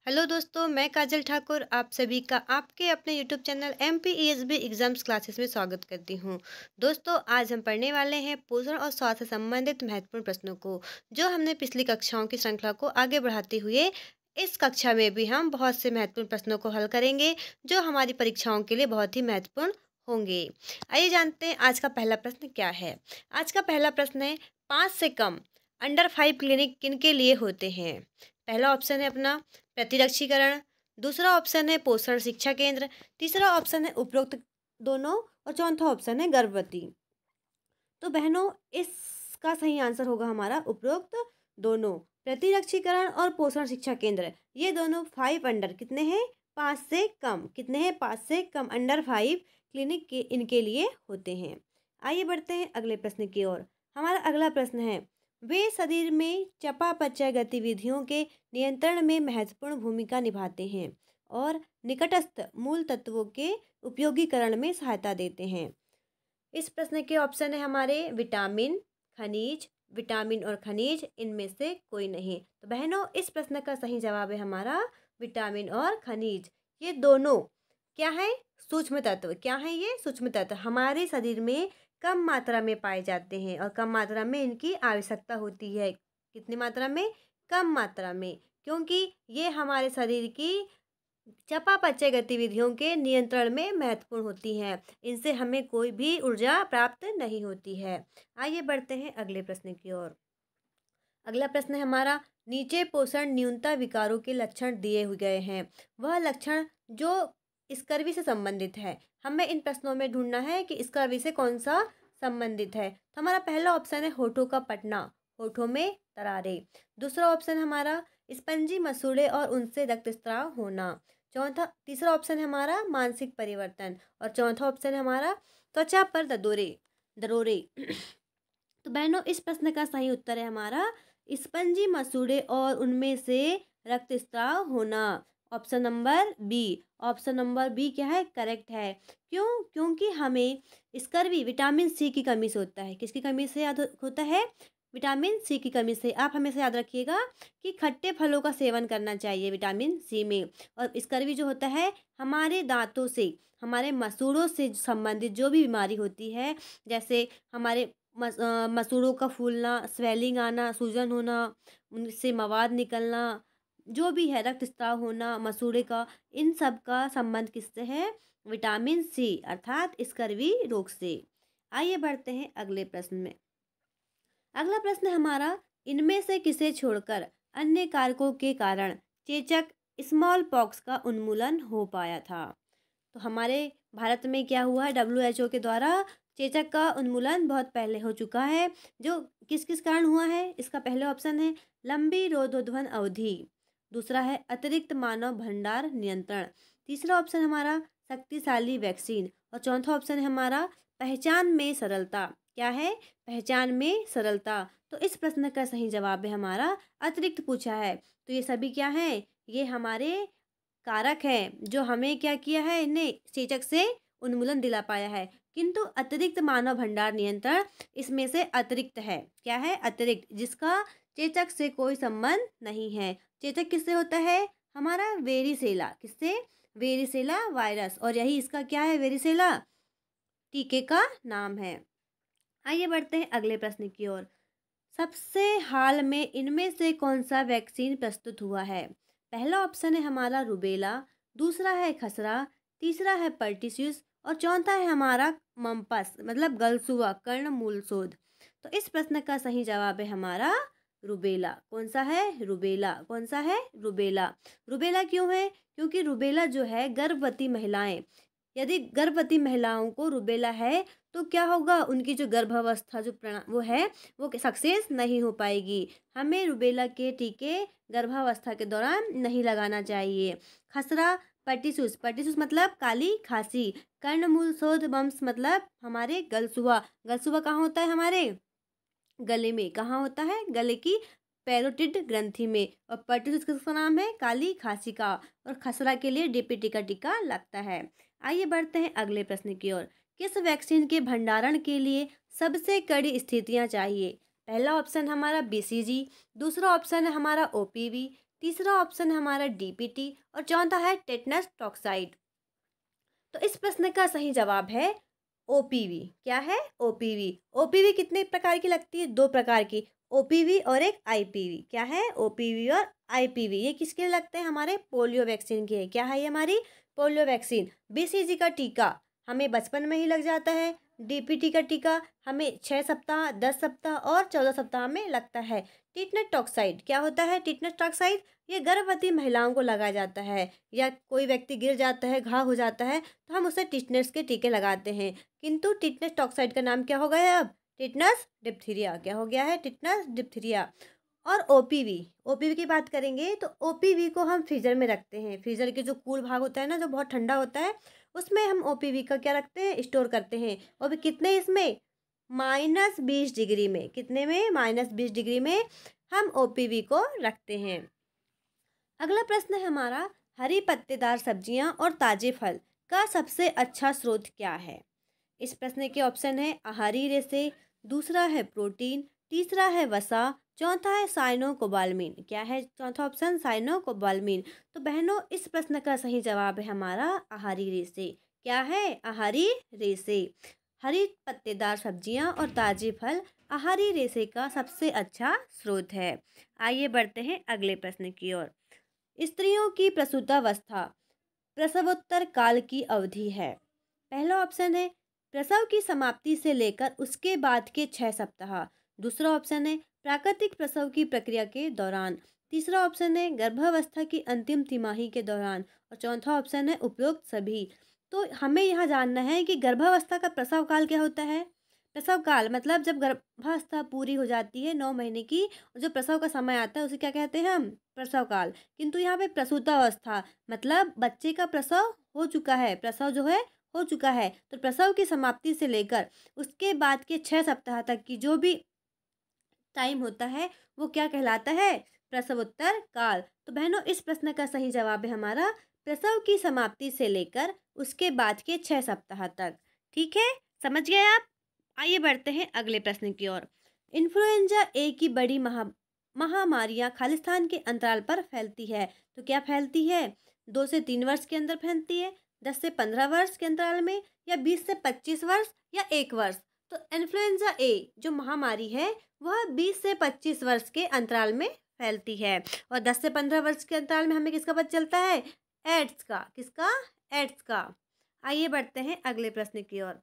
Hello दोस्तों, मैं काजल ठाकुर आप सभी का आपके अपने YouTube channel MPESB exams classes में स्वागत करती हूं। दोस्तों, आज हम पढ़ने वाले हैं पोषण और स्वास्थ्य से संबंधित महत्वपूर्ण प्रश्नों को, जो हमने पिछली कक्षाओं की श्रृंखला को आगे बढ़ाते हुए इस कक्षा में भी हम बहुत से महत्वपूर्ण प्रश्नों को हल करेंगे, जो हमारी परीक्षाओं के लिए बहुत ही महत्वपूर्ण होंगे। आइए जानते हैं आज का पहला प्रश्न क्या है। आज का पहला प्रश्न है, 5 से कम अंडर 5 क्लिनिक किन के लिए होते हैं। पहला ऑप्शन है अपना प्रतिरक्षीकरण, दूसरा ऑप्शन है पोषण शिक्षा केंद्र, तीसरा ऑप्शन है उपरोक्त दोनों और चौथा ऑप्शन है गर्भवती। तो बहनों, इसका सही आंसर होगा हमारा उपरोक्त दोनों, प्रतिरक्षीकरण और पोषण शिक्षा केंद्र। ये दोनों 5 अंडर कितने हैं, 5 से कम, कितने हैं 5 से कम अंडर 5 क्लिनिक के इनके लिए होते हैं। आइए बढ़ते हैं अगले प्रश्न की ओर। हमारा अगला प्रश्न है, वे शरीर में चयापचय गतिविधियों के नियंत्रण में महत्वपूर्ण भूमिका निभाते हैं और निकटस्थ मूल तत्वों के उपयोगीकरण में सहायता देते हैं। इस प्रश्न के ऑप्शन है हमारे विटामिन, खनिज, विटामिन और खनिज, इनमें से कोई नहीं। तो बहनों, इस प्रश्न का सही जवाब है हमारा विटामिन और खनिज। ये दोनों क्या है, सूक्ष्म तत्व। क्या है ये सूक्ष्म तत्व, हमारे शरीर में कम मात्रा में पाए जाते हैं और कम मात्रा में इनकी आवश्यकता होती है। कितनी मात्रा में, कम मात्रा में, क्योंकि ये हमारे शरीर की चयापचय गतिविधियों के नियंत्रण में महत्वपूर्ण होती हैं। इनसे हमें कोई भी ऊर्जा प्राप्त नहीं होती है। आइए बढ़ते हैं अगले प्रश्न की ओर। अगला प्रश्न है हमारा, नीचे पोषण न्यूनता विकारों के लक्षण दिए हुए गए हैं, वह लक्षण जो स्कर्वी से संबंधित है। हमें इन प्रश्नों में ढूंढना है कि स्कर्वी से कौन सा संबंधित है। तो हमारा पहला ऑप्शन है होठों का पटना, होठों में दरारें। दूसरा ऑप्शन हमारा स्पंजी मसूड़े और उनसे रक्तस्राव होना। तीसरा ऑप्शन है हमारा मानसिक परिवर्तन और चौथा ऑप्शन है हमारा त्वचा पर ददोरे दरोरे। तो बहनों, इस प्रश्न का सही उत्तर है हमारा स्पंजी मसूड़े और उनमें से रक्तस्राव होना। Option number B. Option number B क्या है, करेक्ट है। क्यों, क्योंकि हमें स्कर्वी विटामिन सी की कमी से होता है। किसकी कमी से याद होता है, विटामिन सी की कमी से। आप हमेशा याद रखिएगा कि खट्टे फलों का सेवन करना चाहिए विटामिन सी में। और स्कर्वी जो होता है हमारे दांतों से, हमारे मसूड़ों से संबंधित जो भी बीमारी होती है, जैसे हमारे मसूड़ों का फूलना, स्वेलिंग आना, सूजन होना, उनसे मवाद निकलना, जो भी है रक्तस्राव होना मसूड़े का, इन सब का संबंध किससे है, विटामिन सी अर्थात स्कर्वी रोग से। आइए बढ़ते हैं अगले प्रश्न में। अगला प्रश्न हमारा, इनमें से किसे छोड़कर अन्य कारकों के कारण चेचक स्मॉल पॉक्स का उन्मूलन हो पाया था। तो हमारे भारत में क्या हुआ है, WHO के द्वारा चेचक का उन्मूलन बहुत पहले हो चुका है। जो किस किस कारण हुआ है, इसका पहले ऑप्शन है लंबी रोधोद्वहन अवधि, दूसरा है अतिरिक्त मानव भंडार नियंत्रण, तीसरा ऑप्शन हमारा शक्तिशाली वैक्सीन और चौथा ऑप्शन है हमारा पहचान में सरलता। क्या है, पहचान में सरलता। तो इस प्रश्न का सही जवाब है हमारा अतिरिक्त पूछा है। तो ये सभी क्या है, ये हमारे कारक हैं जो हमें क्या किया है, इन्हें चेचक से उन्मूलन दिला पाया है। किंतु अतिरिक्त मानव भंडार नियंत्रण इसमें से अतिरिक्त है। क्या है, अतिरिक्त, जिसका चेचक से कोई संबंध नहीं है। चेचक किससे होता है, हमारा वेरिसेला, किससे, वेरिसेला वायरस, और यही इसका क्या है, वेरिसेला टीके का नाम है। आइए बढ़ते हैं अगले प्रश्न की ओर। सबसे हाल में इनमें से कौन सा वैक्सीन प्रस्तुत हुआ है। पहला ऑप्शन है हमारा रुबेला, दूसरा है खसरा, तीसरा है पर्टिसियस और चौथा है हमारा मम्पस मतलब गलसुआ कर्ण मूल शोध। तो इस प्रश्न का सही जवाब है हमारा रुबेला। कौन सा है, रुबेला। कौन सा है, रुबेला। रुबेला क्यों है, क्योंकि रुबेला जो है गर्भवती महिलाएं, यदि गर्भवती महिलाओं को रुबेला है तो क्या होगा, उनकी जो गर्भावस्था जो वो है वो सक्सेस नहीं हो पाएगी। हमें रुबेला के टीके गर्भावस्था के दौरान नहीं लगाना चाहिए। खसरा पर्टिसूस, पर्टिसूस मतलब काली खांसी, कर्णमूल शोध बम्स मतलब हमारे गलसुआ, गलसुआ कहाँ होता है, हमारे गले में, कहाँ होता है, गले की पैरोटिड ग्रंथि में। और पर्टिसूस किसका नाम है, काली खांसी का। और खसरा के लिए डीपीटी का टीका लगता है। आइए बढ़ते हैं अगले प्रश्न की ओर। किस वैक्सीन के भंडारण के लिए सबसे कड़ी स्थितियां चाहिए। पहला ऑप्शन हमारा BCG, दूसरा ऑप्शन है हमारा OPV, तीसरा ऑप्शन है हमारा डीपीटी और चौथा है टेटनस टॉक्साइड। तो इस प्रश्न का सही जवाब है ओपीवी। क्या है? ओपीवी। ओपीवी कितने प्रकार की लगती है? 2 प्रकार की, ओपीवी और एक आईपीवी। क्या है? ओपीवी और आईपीवी। ये किसके लिए लगते हैं? हमारे पोलियो वैक्सीन के। क्या है ये? हमारी पोलियो वैक्सीन। बीसीजी का टीका हमें बचपन में ही लग जाता है। डीपीटी का टीका हमें 6 सप्ताह, 10 सप्ताह और 14 सप्ताह में लगता है। टिटनेस टॉक्साइड क्या होता है? टिटनेस टॉक्साइड ये गर्भवती महिलाओं को लगाया जाता है, या कोई व्यक्ति गिर जाता है, घाव हो जाता है, तो हम उसे टिटनेस के टीके लगाते हैं। किंतु टिटनेस टॉक्साइड का नाम क्या हो गया है अब? Tetanus diphtheria. क्या हो गया है? Tetanus diphtheria. और ओपीवी, ओपीवी की बात करेंगे तो ओपीवी को हम फ्रीजर में रखते हैं। फ्रीजर के जो कूल भाग होता है ना, जो बहुत ठंडा होता है, उसमें हम ओपीवी का क्या रखते हैं? स्टोर करते हैं। और भी कितने? इसमें -20 डिग्री में। कितने में? -20 डिग्री में हम ओपीवी को रखते हैं। अगला प्रश्न है हमारा, हरी पत्तेदार सब्जियां और ताजे फल का सबसे अच्छा स्रोत क्या है? इस प्रश्न के ऑप्शन है आहारी रेशे, दूसरा है प्रोटीन, तीसरा है वसा, चौथा है साइनोकोबाल्मीन। क्या है चौथा ऑप्शन? साइनोकोबाल्मीन। तो बहनों इस प्रश्न का सही जवाब है हमारा आहारी रेशे। क्या है? आहारी रेशे। हरी पत्तेदार सब्जियां और ताजे फल आहारी रेशे का सबसे अच्छा स्रोत है। आइए बढ़ते हैं अगले प्रश्न की ओर। स्त्रियों की प्रसूतावस्था प्रसवोत्तर काल की अवधि है। पहला ऑप्शन है प्रसव की समाप्ति से लेकर उसके बाद के 6 सप्ताह। दूसरा ऑप्शन है प्राकृतिक प्रसव की प्रक्रिया के दौरान। तीसरा ऑप्शन है गर्भावस्था की अंतिम तिमाही के दौरान। और चौथा ऑप्शन है उपरोक्त सभी। तो हमें यहाँ जानना है कि गर्भावस्था का प्रसव काल क्या होता है। प्रसव काल मतलब जब गर्भावस्था पूरी हो जाती है 9 महीने की, जो प्रसव का समय आता है उसे क्या कहते हैं हम? प्रसव काल। किंतु यहाँ पे प्रसूतावस्था मतलब बच्चे का प्रसव हो चुका है, प्रसव जो है हो चुका है। तो प्रसव की समाप्ति से लेकर उसके बाद के 6 सप्ताह तक की जो भी टाइम होता है वो क्या कहलाता है? प्रसवोत्तर काल। तो बहनों इस प्रश्न का सही जवाब है हमारा प्रसव की समाप्ति से लेकर उसके बाद के 6 सप्ताह तक। ठीक है, समझ गए आप? आइए बढ़ते हैं अगले प्रश्न की ओर। इन्फ्लुएंजा ए की बड़ी महामारियां खालिस्तान के अंतराल पर फैलती है। तो क्या फैलती है? 2 से 3 वर्ष के अंदर फैलती है, 10 से 15 वर्ष के अंतराल में, या 20 से 25 वर्ष, या 1 वर्ष। तो इन्फ्लुएंजा ए जो महामारी है वह 20 से 25 वर्ष के अंतराल में फैलती है। और 10 से 15 वर्ष के अंतराल में हमें किसका पता चलता है? एड्स का। किसका? एड्स का। आइए बढ़ते हैं अगले प्रश्न की ओर।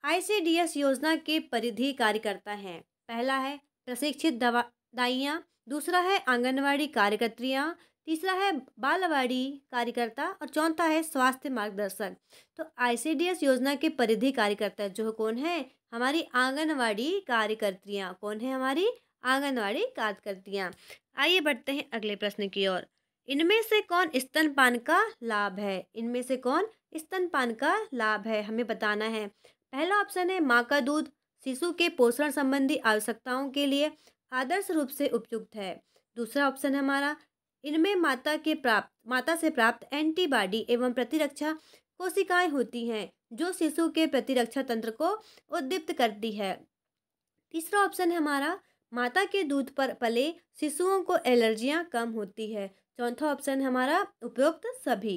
आईसीडीएस योजना के परिधि कार्यकर्ता हैं। पहला है प्रशिक्षित दाइयाँ, दूसरा है आंगनवाड़ी कार्यकर्त्रियाँ, तीसरा है बालवाड़ी कार्यकर्ता और चौथा है स्वास्थ्य मार्गदर्शक। तो आईसीडीएस योजना के परिधि कार्यकर्ता जो कौन है? हमारी आंगनवाड़ी कार्यकर्त्रियाँ। कौन है? हमारी आंगनवाड़ी कार्यकर्त्रियाँ। आइए बढ़ते हैं अगले प्रश्न की ओर। इनमें से कौन स्तनपान का लाभ है? इनमें से कौन स्तनपान का लाभ है हमें बताना है। पहला ऑप्शन है माँ का दूध शिशु के पोषण संबंधी आवश्यकताओं के लिए आदर्श रूप से उपयुक्त है। दूसरा ऑप्शन है हमारा इनमें माता से प्राप्त एंटीबॉडी एवं प्रतिरक्षा कोशिकाएं होती हैं जो शिशु के प्रतिरक्षा तंत्र को उद्दीप्त करती है। तीसरा ऑप्शन है हमारा माता के दूध पर पले शिशुओं को एलर्जियां कम होती है। चौथा ऑप्शन है हमारा उपरोक्त सभी।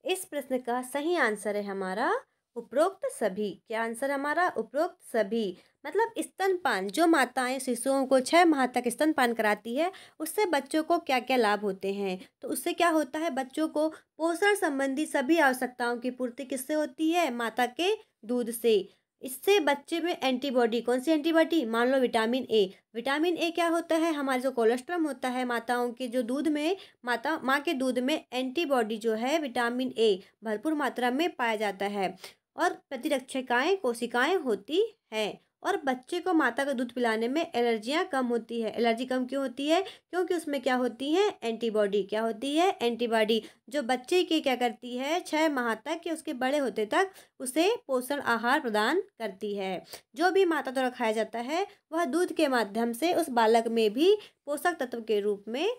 इस प्रश्न का सही आंसर है हमारा उपरोक्त सभी। क्या आंसर हमारा? उपरोक्त सभी। मतलब स्तनपान जो माताएं शिशुओं को 6 माह तक स्तनपान कराती है उससे बच्चों को क्या क्या लाभ होते हैं। तो उससे क्या होता है? बच्चों को पोषण संबंधी सभी आवश्यकताओं की पूर्ति किससे होती है? माता के दूध से। इससे बच्चे में एंटीबॉडी, कौन सी एंटीबॉडी? मान लो विटामिन ए। विटामिन ए क्या होता है? हमारा जो कोलेस्ट्रॉल होता है माताओं के जो दूध में, माँ के दूध में एंटीबॉडी जो है विटामिन ए भरपूर मात्रा में पाया जाता है और प्रतिरक्षकाएं कोशिकाएं होती हैं। और बच्चे को माता का दूध पिलाने में एलर्जियां कम होती है। एलर्जी कम क्यों होती है? क्योंकि उसमें क्या होती है? एंटीबॉडी। क्या होती है? एंटीबॉडी जो बच्चे के क्या करती है? 6 माह तक या उसके बड़े होते तक उसे पोषण आहार प्रदान करती है। जो भी माता द्वारा खाया जाता है वह दूध के माध्यम से उस बालक में भी पोषक तत्व के रूप में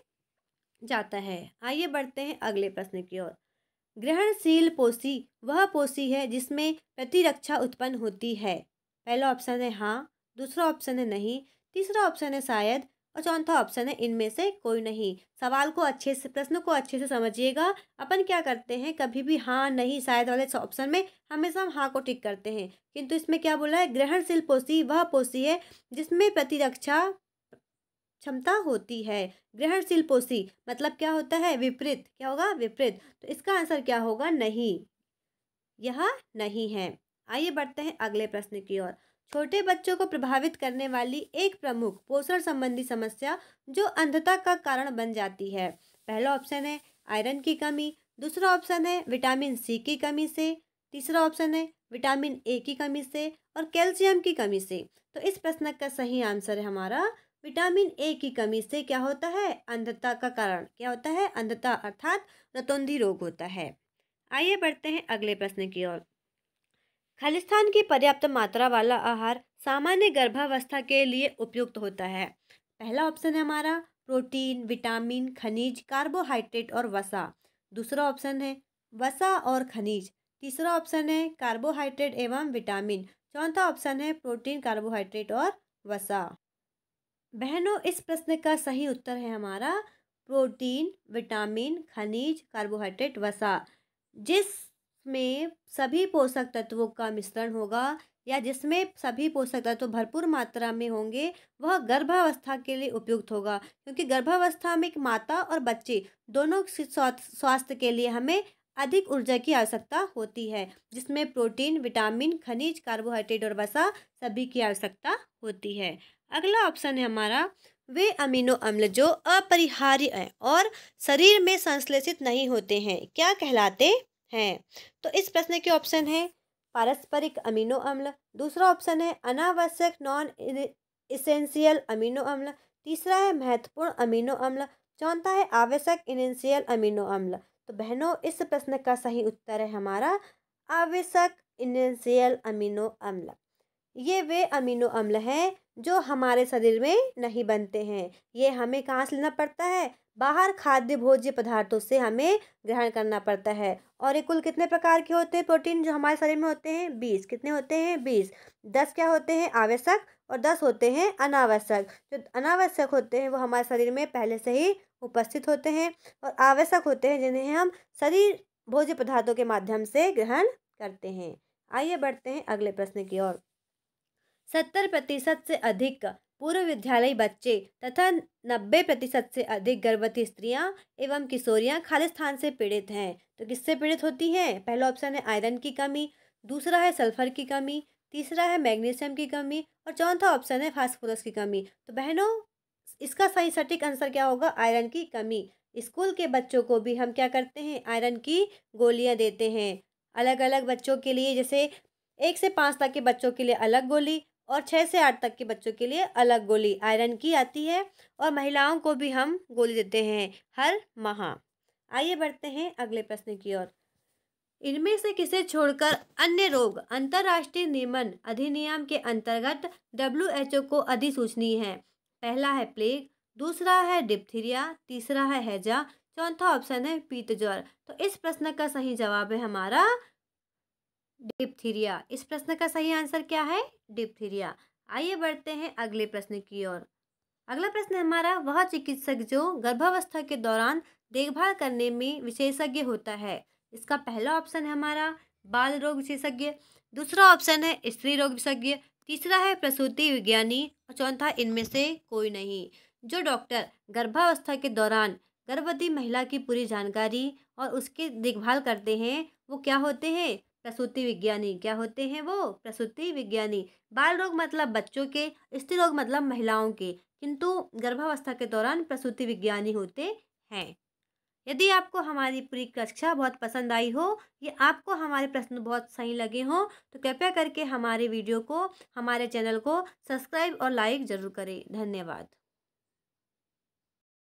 जाता है। आइए बढ़ते हैं अगले प्रश्न की ओर। ग्रहणशील पोषी वह पोषी है जिसमें प्रतिरक्षा उत्पन्न होती है। पहला ऑप्शन है हाँ, दूसरा ऑप्शन है नहीं, तीसरा ऑप्शन है शायद और चौथा ऑप्शन है इनमें से कोई नहीं। सवाल को अच्छे से, प्रश्न को अच्छे से समझिएगा। अपन क्या करते हैं, कभी भी हाँ नहीं शायद वाले ऑप्शन में हमेशा हम हाँ को टिक करते हैं, किंतु इसमें क्या बोला है, ग्रहणशील पोषी वह पोषी है जिसमें प्रतिरक्षा क्षमता होती है। ग्रहणशील पोषी मतलब क्या होता है, विपरीत। क्या होगा, विपरीत। तो इसका आंसर क्या होगा, नहीं, यह नहीं है। आइए बढ़ते हैं अगले प्रश्न की ओर। छोटे बच्चों को प्रभावित करने वाली एक प्रमुख पोषण संबंधी समस्या जो अंधता का कारण बन जाती है। पहला ऑप्शन है आयरन की कमी, दूसरा ऑप्शन है विटामिन सी की कमी से, तीसरा ऑप्शन है विटामिन ए की कमी से और कैल्शियम की कमी से। तो इस प्रश्न का सही आंसर है हमारा विटामिन ए की कमी से क्या होता है, अंधता का कारण। क्या होता है, अंधता अर्थात रतौंधी रोग होता है। आइए बढ़ते हैं अगले प्रश्न की ओर। खालिस्तान की पर्याप्त मात्रा वाला आहार सामान्य गर्भावस्था के लिए उपयुक्त होता है। पहला ऑप्शन है हमारा प्रोटीन, विटामिन, खनिज, कार्बोहाइड्रेट और वसा। दूसरा ऑप्शन है वसा और खनिज। तीसरा ऑप्शन है कार्बोहाइड्रेट एवं विटामिन। चौथा ऑप्शन है प्रोटीन, कार्बोहाइड्रेट और वसा। बहनों, इस प्रश्न का सही उत्तर है हमारा प्रोटीन, विटामिन, खनिज, कार्बोहाइड्रेट, वसा। जिसमें सभी पोषक तत्वों का मिश्रण होगा या जिसमें सभी पोषक तत्व भरपूर मात्रा में होंगे, वह गर्भावस्था के लिए उपयुक्त होगा। क्योंकि गर्भावस्था में एक माता और बच्चे दोनों स्वास्थ्य के लिए हमें अधिक ऊर्जा की आवश्यकता होती है, जिसमें प्रोटीन, विटामिन, खनिज, कार्बोहाइड्रेट और वसा सभी की आवश्यकता होती है। अगला ऑप्शन है हमारा वे अमीनो अम्ल जो अपरिहार्य हैं और शरीर में संश्लेषित नहीं होते हैं क्या कहलाते हैं। तो इस प्रश्न के ऑप्शन है पारस्परिक अमीनो अम्ल, दूसरा ऑप्शन है अनावश्यक नॉन इसेंशियल अमीनो अम्ल, तीसरा है महत्वपूर्ण अमीनो अम्ल, चौथा है आवश्यक इसेंशियल अमीनो अम्ल। तो बहनों, इस प्रश्न का सही उत्तर है हमारा आवश्यक इसेंशियल अमीनो अम्ल। ये वे अमीनो अम्ल हैं जो हमारे शरीर में नहीं बनते हैं। ये हमें कहाँ से लेना पड़ता है, बाहर खाद्य भोज्य पदार्थों से हमें ग्रहण करना पड़ता है। और ये कुल कितने प्रकार के होते हैं प्रोटीन जो हमारे शरीर में होते हैं, 20। कितने होते हैं, 20। 10 क्या होते हैं, आवश्यक, और 10 होते हैं अनावश्यक। जो अनावश्यक होते हैं वो हमारे शरीर में पहले से ही उपस्थित होते हैं, और आवश्यक होते हैं जिन्हें हम शरीर भोज्य पदार्थों के माध्यम से ग्रहण करते हैं। आइए बढ़ते हैं अगले प्रश्न की ओर। 70% से अधिक पूर्व विद्यालयी बच्चे तथा 90% से अधिक गर्भवती स्त्रियां एवं किशोरियां खालिस्तान से पीड़ित हैं। तो किससे पीड़ित होती हैं, पहला ऑप्शन है आयरन की कमी, दूसरा है सल्फर की कमी, तीसरा है मैग्नीशियम की कमी और चौथा ऑप्शन है फास्फोरस की कमी। तो बहनों, इसका सही सटीक आंसर क्या होगा, आयरन की कमी। स्कूल के बच्चों को भी हम क्या करते हैं, आयरन की गोलियां देते हैं। अलग अलग बच्चों के लिए, जैसे 1 से 5 तक के बच्चों के लिए अलग गोली और 6 से 8 तक के बच्चों के लिए अलग गोली आयरन की आती है। और महिलाओं को भी हम गोली देते हैं हर माह। आइए बढ़ते हैं अगले प्रश्न की ओर। इनमें से किसे छोड़कर अन्य रोग अंतर्राष्ट्रीय नियमन अधिनियम के अंतर्गत WHO को अधिसूचनीय है। पहला है प्लेग, दूसरा है डिप्थीरिया, तीसरा है हैजा, चौथा ऑप्शन है पीत ज्वर। तो इस प्रश्न का सही जवाब है हमारा डिप्थीरिया। इस प्रश्न का सही आंसर क्या है, डिप्थीरिया। आइए बढ़ते हैं अगले प्रश्न की ओर। अगला प्रश्न है हमारा वह चिकित्सक जो गर्भावस्था के दौरान देखभाल करने में विशेषज्ञ होता है। इसका पहला ऑप्शन है हमारा बाल रोग विशेषज्ञ, दूसरा ऑप्शन है स्त्री रोग विशेषज्ञ, तीसरा है प्रसूति विज्ञानी और चौथा इनमें से कोई नहीं। जो डॉक्टर गर्भावस्था के दौरान गर्भवती महिला की पूरी जानकारी और उसकी देखभाल करते हैं वो क्या होते हैं, प्रसूति विज्ञानी। क्या होते हैं वो, प्रसूति विज्ञानी। बाल रोग मतलब बच्चों के, स्त्री रोग मतलब महिलाओं के, किंतु गर्भावस्था के दौरान प्रसूति विज्ञानी होते हैं। यदि आपको हमारी पूरी कक्षा बहुत पसंद आई हो या आपको हमारे प्रश्न बहुत सही लगे हों तो कृपया करके हमारे वीडियो को, हमारे चैनल को सब्सक्राइब और लाइक ज़रूर करें। धन्यवाद।